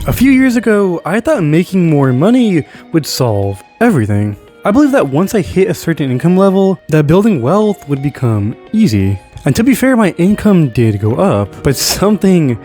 A few years ago, I thought making more money would solve everything. I believe that once I hit a certain income level, that building wealth would become easy. And to be fair, my income did go up, but something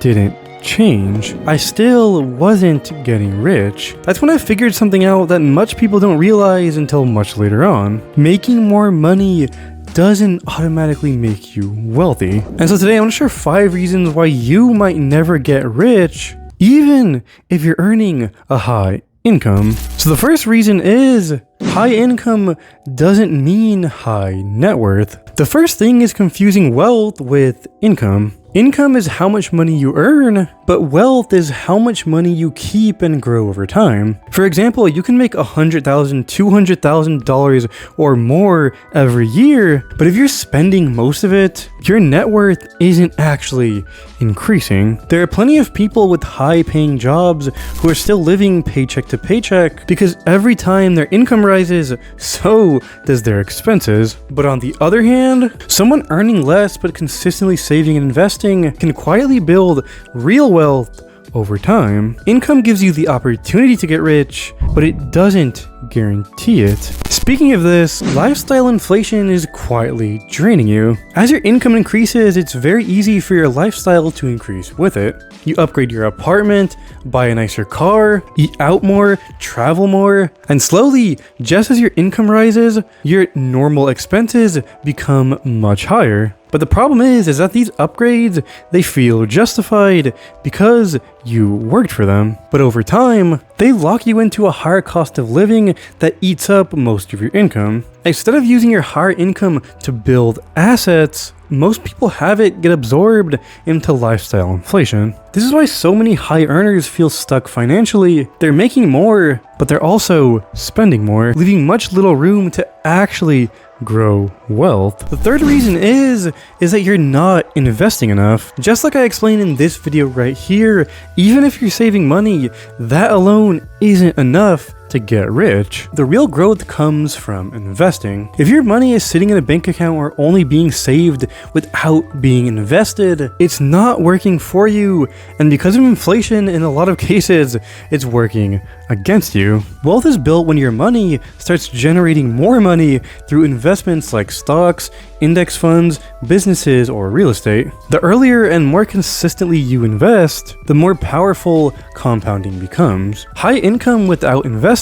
didn't change. I still wasn't getting rich. That's when I figured something out that much people don't realize until much later on. Making more money doesn't automatically make you wealthy. And so today I want to share 5 reasons why you might never get rich, even if you're earning a high income. So the first reason is high income doesn't mean high net worth. The first thing is confusing wealth with income. Income is how much money you earn, but wealth is how much money you keep and grow over time. For example, you can make $100,000, $200,000 or more every year, but if you're spending most of it, your net worth isn't actually increasing. There are plenty of people with high-paying jobs who are still living paycheck to paycheck because every time their income rises, so does their expenses. But on the other hand, someone earning less but consistently saving and investing can quietly build real wealth over time. Income gives you the opportunity to get rich, but it doesn't guarantee it. Speaking of this, lifestyle inflation is quietly draining you. As your income increases, it's very easy for your lifestyle to increase with it. You upgrade your apartment, buy a nicer car, eat out more, travel more, and slowly, just as your income rises, your normal expenses become much higher. But the problem is that these upgrades, they feel justified because you worked for them. But over time, they lock you into a higher cost of living that eats up most of your income. Instead of using your higher income to build assets, most people have it get absorbed into lifestyle inflation. This is why so many high earners feel stuck financially. They're making more, but they're also spending more, leaving much little room to actually grow wealth. The third reason is that you're not investing enough. Just like I explained in this video right here, even if you're saving money, that alone isn't enough to get rich. The real growth comes from investing. If your money is sitting in a bank account or only being saved without being invested, it's not working for you, and because of inflation, in a lot of cases, it's working against you. Wealth is built when your money starts generating more money through investments like stocks, index funds, businesses, or real estate. The earlier and more consistently you invest, the more powerful compounding becomes. High income without investing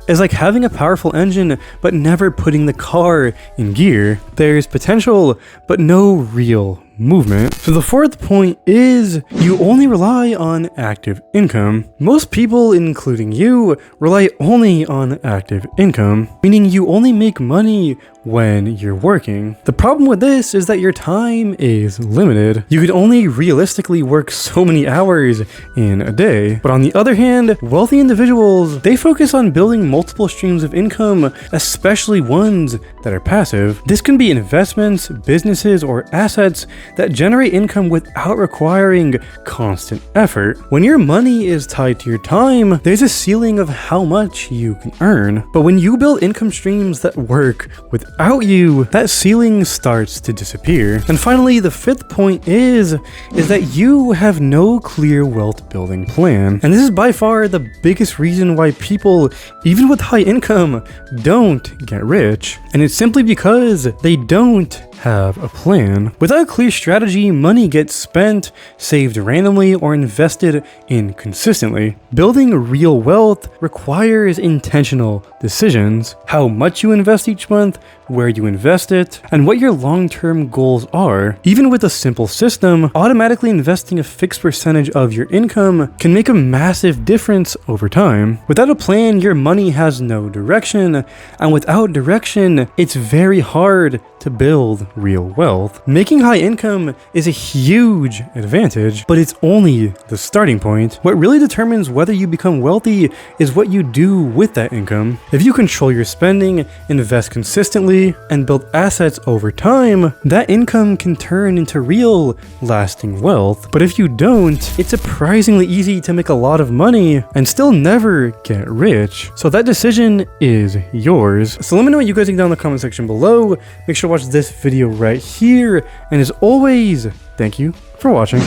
is like having a powerful engine but never putting the car in gear. There's potential, but no real movement. So the fourth point is you only rely on active income. Most people, including you, rely only on active income, meaning you only make money when you're working. The problem with this is that your time is limited. You could only realistically work so many hours in a day. But on the other hand, wealthy individuals, they focus on building multiple streams of income, especially ones that are passive. This can be investments, businesses, or assets that generate income without requiring constant effort. When your money is tied to your time, there's a ceiling of how much you can earn. But when you build income streams that work without you, that ceiling starts to disappear. And finally, the fifth point is that you have no clear wealth building plan. And this is by far the biggest reason why people, even with high income, don't get rich. And it's simply because they don't have a plan. Without a clear strategy, money gets spent, saved randomly, or invested inconsistently. Building real wealth requires intentional decisions. How much you invest each month, where you invest it, and what your long-term goals are. Even with a simple system, automatically investing a fixed percentage of your income can make a massive difference over time. Without a plan, your money has no direction, and without direction, it's very hard to build real wealth. Making high income is a huge advantage, but it's only the starting point. What really determines whether you become wealthy is what you do with that income. If you control your spending, invest consistently, and build assets over time, that income can turn into real, lasting wealth. But if you don't, it's surprisingly easy to make a lot of money and still never get rich. So that decision is yours. So let me know what you guys think down in the comment section below. Make sure to watch this video right here, and as always, thank you for watching.